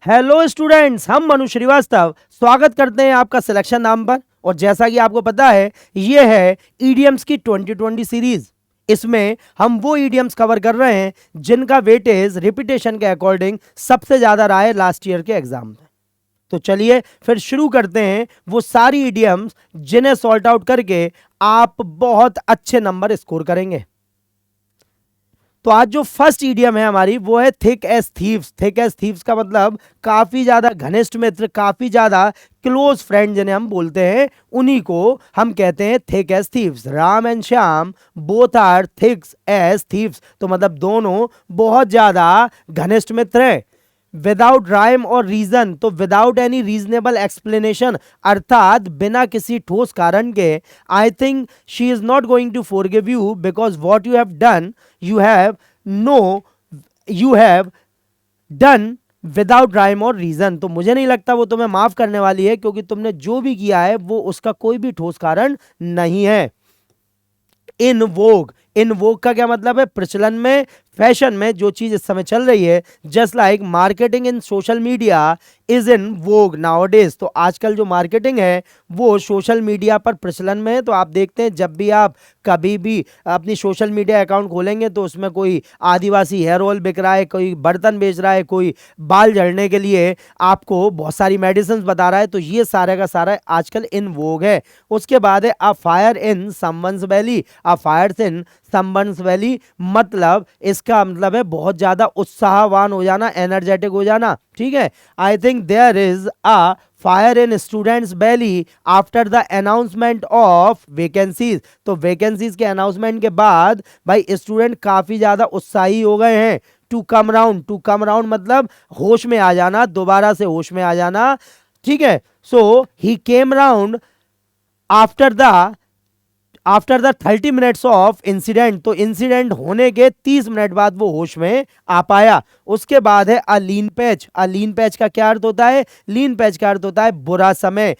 Hello students, हम मनु श्रीवास्तव स्वागत करते हैं आपका सिलेक्शन नाम पर। और जैसा कि आपको पता है, ये है ईडीएम्स की 2020 सीरीज। इसमें हम वो ईडीएम्स कवर कर रहे हैं जिनका वेटेज रिपीटेशन के अकॉर्डिंग सबसे ज्यादा रहा है लास्ट ईयर के एग्जाम में। तो चलिए फिर शुरू करते हैं वो सारी ईडीएम्स जिन्हें सॉल्ट आउट करके आप बहुत अच्छे नंबर स्कोर करेंगे। तो आज जो फर्स्ट ईडियम है हमारी वो है thick as thieves. Thick as thieves का मतलब काफी ज्यादा घनिष्ठ मित्र, काफी ज्यादा क्लोज फ्रेंड जिन्हें हम बोलते हैं, उन्हीं को हम कहते हैं thick as thieves. Ram and Shyam both are thick as thieves, तो मतलब दोनों बहुत ज्यादा घनिष्ठ मित्र हैं। विदाउट राइम और रीजन, तो विदाउट एनी रीजनेबल एक्सप्लेनेशन, अर्थात बिना किसी ठोस कारण के, I think she is not going to forgive you because what you have done, you have done without rhyme or reason. तो मुझे नहीं लगता वो तुम्हें माफ करने वाली है, क्योंकि तुमने जो भी किया है वो उसका कोई भी ठोस कारण नहीं है। इन वोग, इन वोग का क्या मतलब है? प्रचलन में, फैशन में जो चीज इस समय चल रही है। Just like marketing in social media is in Vogue nowadays. तो आजकल जो मार्केटिंग है वो सोशल मीडिया पर प्रचलन में है। तो आप देखते हैं जब भी आप कभी भी अपनी सोशल मीडिया अकाउंट खोलेंगे तो उसमें कोई आदिवासी हेयर ऑयल बिक रहा है, कोई बर्तन बेच रहा है, कोई बाल झड़ने के लिए आपको बहुत सारी मेडिसिन बता रहा है। तो ये सारे का सारा आजकल इन वोग है। उसके बाद है अ fire in someone's valley. A fire in someone's valley मतलब इसका मतलब है बहुत ज्यादा उत्साहवान हो जाना, एनर्जेटिक हो जाना। ठीक है, I think there is a fire in students valley after the announcement of vacancies. तो वैकेंसीज के अनाउंसमेंट के बाद भाई स्टूडेंट काफी ज्यादा उत्साही हो गए हैं। To come round, to come round मतलब होश में आ जाना, दोबारा से होश में आ जाना। ठीक है, so he came round after the 30 minutes of incident. तो इंसिडेंट होने के 30 मिनट बाद वो होश में आ पाया। उसके बाद है a lean patch. A lean patch का क्या अर्थ होता है? लीन पैच का अर्थ होता है बुरा समय।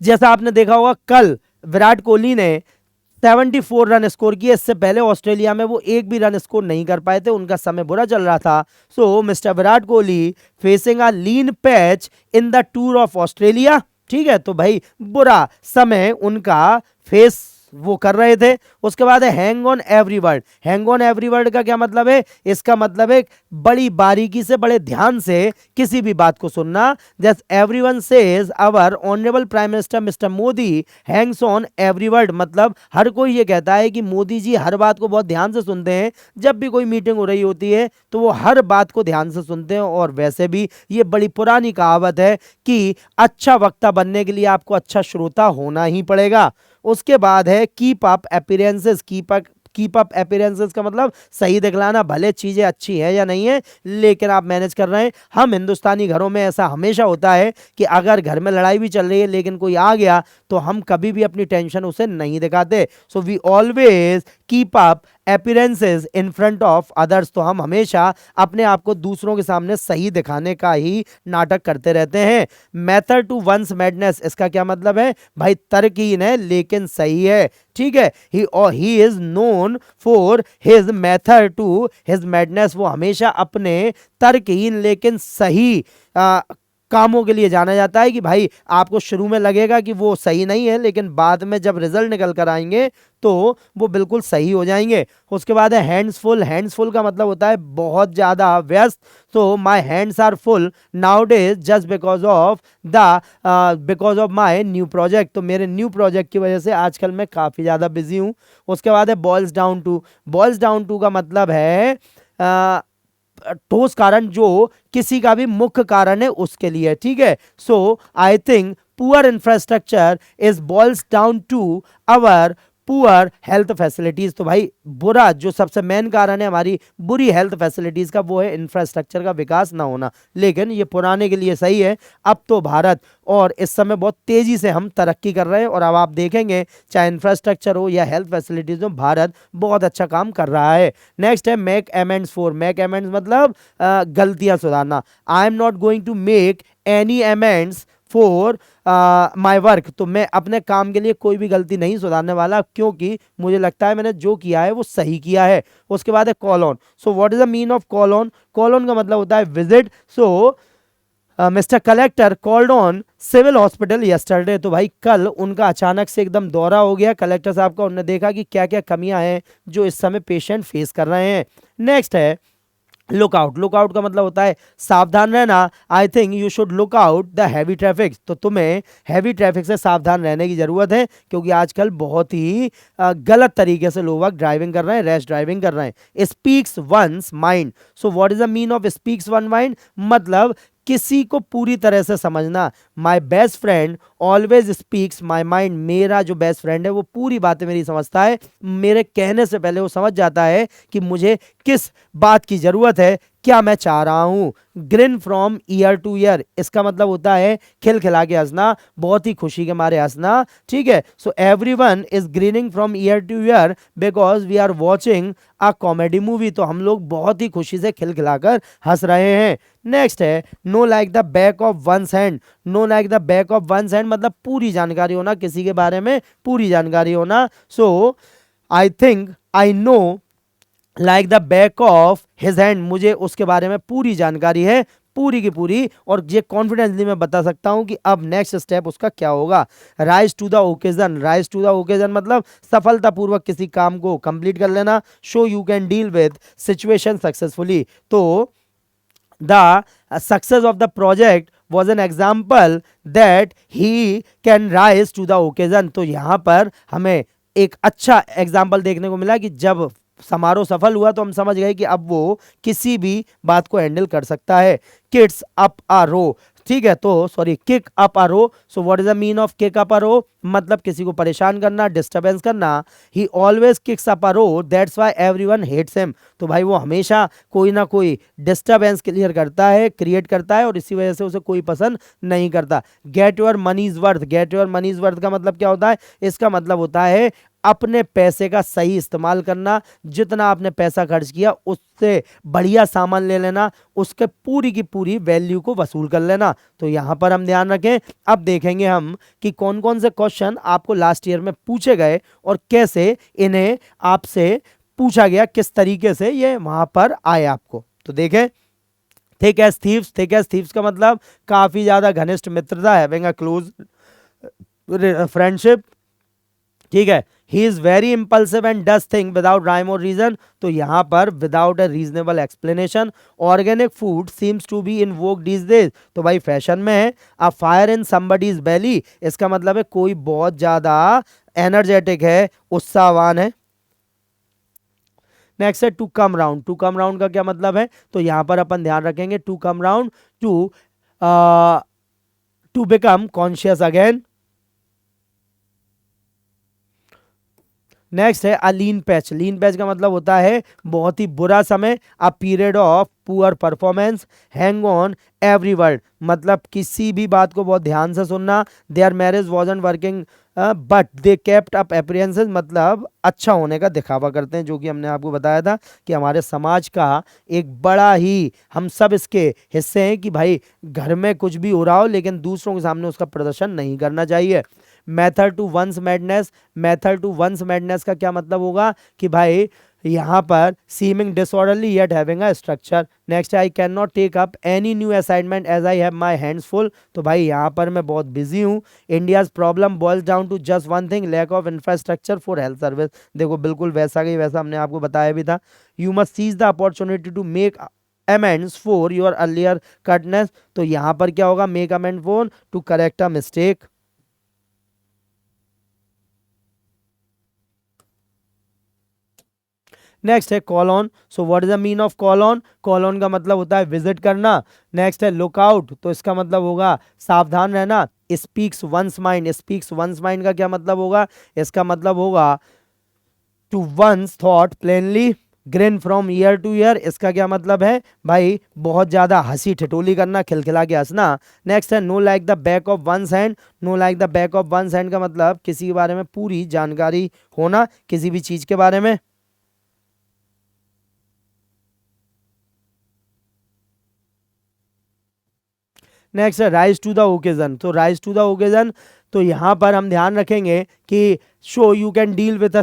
जैसा आपने देखा होगा कल विराट कोहली ने 74 रन स्कोर किए। इससे पहले ऑस्ट्रेलिया में वो एक भी रन स्कोर नहीं कर पाए थे, उनका समय बुरा चल रहा था। So mister Virat Kohli facing a lean patch in the tour of Australia. ठीक है, तो भाई बुरा समय उनका फेस वो कर रहे थे। उसके बाद है hang on every word. Hang on every word का क्या मतलब है? इसका मतलब है बड़ी बारीकी से, बड़े ध्यान से किसी भी बात को सुनना। Just everyone says our honourable prime minister mister Modi hangs on every word, मतलब हर कोई ये कहता है कि मोदी जी हर बात को बहुत ध्यान से सुनते हैं। जब भी कोई मीटिंग हो रही होती है तो वो हर बात को ध्यान से सुनते हैं। और वैसे भी ये बड़ी पुरानी कहावत है कि अच्छा वक्ता बनने के लिए आपको अच्छा श्रोता होना ही पड़ेगा। उसके बाद है keep up appearances. Keep up appearances का मतलब सही दिखलाना, भले चीजें अच्छी है या नहीं है लेकिन आप मैनेज कर रहे हैं। हम हिंदुस्तानी घरों में ऐसा हमेशा होता है कि अगर घर में लड़ाई भी चल रही है लेकिन कोई आ गया तो हम कभी भी अपनी टेंशन उसे नहीं दिखाते। So we always keep up appearances in front of others. तो हम हमेशा अपने आप को दूसरों के सामने सही दिखाने का ही नाटक करते रहते हैं। मेथड टू वंस मैडनेस, इसका क्या मतलब है? भाई तर्कहीन है लेकिन सही है। ठीक है, he is known for his method to his madness. वो हमेशा अपने तर्कहीन लेकिन सही कामों के लिए जाना जाता है। कि भाई आपको शुरू में लगेगा कि वो सही नहीं है लेकिन बाद में जब रिजल्ट निकल कर आएंगे तो वो बिल्कुल सही हो जाएंगे। उसके बाद है हैंड्स फुल। हैंड्स फुल का मतलब होता है बहुत ज्यादा व्यस्त। तो my hands are full nowadays just because of my new project. तो मेरे न्यू प्रोजेक्ट की वजह से आजकल मैं काफी ज्यादा बिजी हूं। उसके बाद है boils down to. Boils down to का मतलब है ठोस कारण जो किसी का भी मुख्य कारण है उसके लिए। ठीक है, so I think poor infrastructure is boils down to our poor health facilities. तो भाई बुरा जो सबसे मेन कारण है हमारी बुरी हेल्थ फैसिलिटीज का वो है इंफ्रास्ट्रक्चर का विकास ना होना। लेकिन ये पुराने के लिए सही है। अब तो भारत और इस समय बहुत तेजी से हम तरक्की कर रहे हैं और अब आप देखेंगे चाहे इंफ्रास्ट्रक्चर हो या हेल्थ फैसिलिटीज हो, भारत बहुत अच्छा काम कर रहा है। नेक्स्ट है make amends for. Make amends मतलब गलतियां सुधारना। I am not going to make any amends for my work, तो मैं अपने काम के लिए कोई भी गलती नहीं सुधारने वाला, क्योंकि मुझे लगता है मैंने जो किया है वो सही किया है। उसके बाद है call on. So what is the mean of call on? Call on का मतलब होता है visit. So mister collector called on civil hospital yesterday, तो भाई कल उनका अचानक से एकदम दौरा हो गया कलेक्टर साहब का, उन्होंने देखा कि क्या क्या कमियां हैं जो इस समय पेशेंट फेस कर रहे हैं। नेक्स्ट है लुकआउट। लुकआउट का मतलब होता है सावधान रहना। I think you should look out the heavy traffic, तो तुम्हें हैवी ट्रैफिक से सावधान रहने की जरूरत है, क्योंकि आजकल बहुत ही गलत तरीके से लोग ड्राइविंग कर रहे हैं, रैश ड्राइविंग कर रहे हैं। Speaks one's mind. So what is the mean of speaks one mind? मतलब किसी को पूरी तरह से समझना। My best friend always speaks my mind, मेरा जो बेस्ट फ्रेंड है वो पूरी बातें मेरी समझता है, मेरे कहने से पहले वो समझ जाता है कि मुझे किस बात की जरूरत है, क्या मैं चाह रहा हूं। Green from ear to ear, इसका मतलब होता है खिलखिला के हंसना, बहुत ही खुशी के मारे हंसना। ठीक है, so everyone is grinning from ear to ear because we are watching a comedy movie, तो हम लोग बहुत ही खुशी से खिलखिलाकर हंस रहे हैं। नेक्स्ट है know like the back of one's hand. Know like the back of one's hand मतलब पूरी जानकारी होना, किसी के बारे में पूरी जानकारी होना। So I think I know like the back of his hand, मुझे उसके बारे में पूरी जानकारी है, पूरी की पूरी, और ये कॉन्फिडेंसली मैं बता सकता हूं कि अब नेक्स्ट स्टेप उसका क्या होगा। Rise to the occasion. Rise to the occasion मतलब सफलतापूर्वक किसी काम को कंप्लीट कर लेना। So you can deal with situation successfully, तो the success of the project was an example that he can rise to the occasion, तो यहां पर हमें एक अच्छा एग्जाम्पल देखने को मिला कि जब समारोह सफल हुआ तो हम समझ गए कि अब वो किसी भी बात को हैंडल कर सकता है। Kicks up a row. ठीक है, तो sorry kick up a row. So what is the mean of kick up a row? मतलब किसी को परेशान करना, डिस्टरबेंस करना। He always kicks up a row that's why everyone hates him, तो भाई वो हमेशा कोई ना कोई डिस्टरबेंस क्लियर करता है, क्रिएट करता है, और इसी वजह से उसे कोई पसंद नहीं करता। Get your money's worth. Get your money's worth का मतलब क्या होता है? इसका मतलब होता है अपने पैसे का सही इस्तेमाल करना, जितना आपने पैसा खर्च किया उससे बढ़िया सामान ले लेना, उसके पूरी की पूरी वैल्यू को वसूल कर लेना। तो यहां पर हम ध्यान रखें। अब देखेंगे हम कि कौन कौन से क्वेश्चन आपको लास्ट ईयर में पूछे गए और कैसे इन्हें आपसे पूछा गया, किस तरीके से ये वहां पर आए आपको। तो देखें, thick as thieves. Thick as thieves का मतलब काफी ज्यादा घनिष्ठ मित्रता, हैविंग अ क्लोज फ्रेंडशिप। ठीक है, he is very impulsive and does thing without rhyme or reason, तो यहां पर without a reasonable explanation. Organic food seems to be in vogue these days, तो भाई फैशन में है। अ फायर इन समबडीज बेली, इसका मतलब है कोई बहुत ज्यादा एनर्जेटिक है, उत्साहवान है। नेक्स्ट है to come round. To come round का क्या मतलब है? तो यहां पर अपन ध्यान रखेंगे to come round, to become conscious again. Next है a lean patch. Lean patch का मतलब होता है बहुत ही बुरा समय। A period of poor performance. Hang on every word मतलब किसी भी बात को बहुत ध्यान से सुनना। There marriage wasn't working but they kept up appearances मतलब अच्छा होने का दिखावा करते हैं, जो कि हमने आपको बताया था कि हमारे समाज का एक बड़ा ही, हम सब इसके हिस्से हैं कि भाई घर में कुछ भी हो रहा हो लेकिन दूसरों के सामने उसका प्रदर्शन नहीं करना चाहिए। Method to one's madness. Method to one's madness का क्या मतलब होगा कि भाई यहाँ पर seeming disorderly yet having a structure. Next I can not take up any new assignment as I have my hands full, तो भाई यहाँ पर मैं बहुत बिजी हूँ। India's problem boils down to just one thing, lack of infrastructure for health service. देखो बिल्कुल वैसा ही वैसा हमने आपको बताया भी था। You must seize the opportunity to make amends for your earlier curtness, तो यहाँ पर क्या होगा? Make amend for to correct a mistake. Next है call on. So what is the mean of call on? Call on का मतलब होता है विजिट करना। नेक्स्ट है लुक आउट, तो इसका मतलब होगा सावधान रहना। Speaks one's mind. Speaks one's mind का क्या मतलब होगा? इसका मतलब होगा to one's thought plainly. Grin from ear to ear, इसका क्या मतलब है? भाई बहुत ज्यादा हंसी ठिठोली करना, खिलखिला के हंसना। नेक्स्ट है know like the back of one's hand. Know like the back of one's hand का मतलब किसी के बारे में पूरी जानकारी होना, किसी भी चीज के बारे में। नेक्स्ट है राइज टू द ओकेजन। तो राइज टू द ओकेजन, तो यहाँ पर हम ध्यान रखेंगे कि show you can deal with a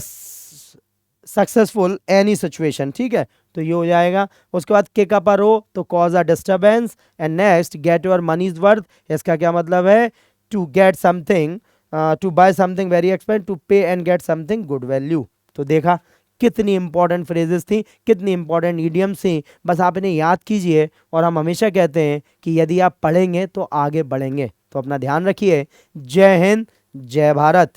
successful any situation, ठीक है, तो ये हो जाएगा। उसके बाद किक अप अ रो, तो cause a disturbance. And next get your money's worth, इसका क्या मतलब है, to get something, to buy something very expensive, to pay and get something good value. तो देखा कितनी इंपॉर्टेंट फ्रेजेस थी, कितनी इंपॉर्टेंट इडियम्स थी, बस आप इन्हें याद कीजिए। और हम हमेशा कहते हैं कि यदि आप पढ़ेंगे तो आगे बढ़ेंगे। तो अपना ध्यान रखिए। जय हिंद, जय भारत।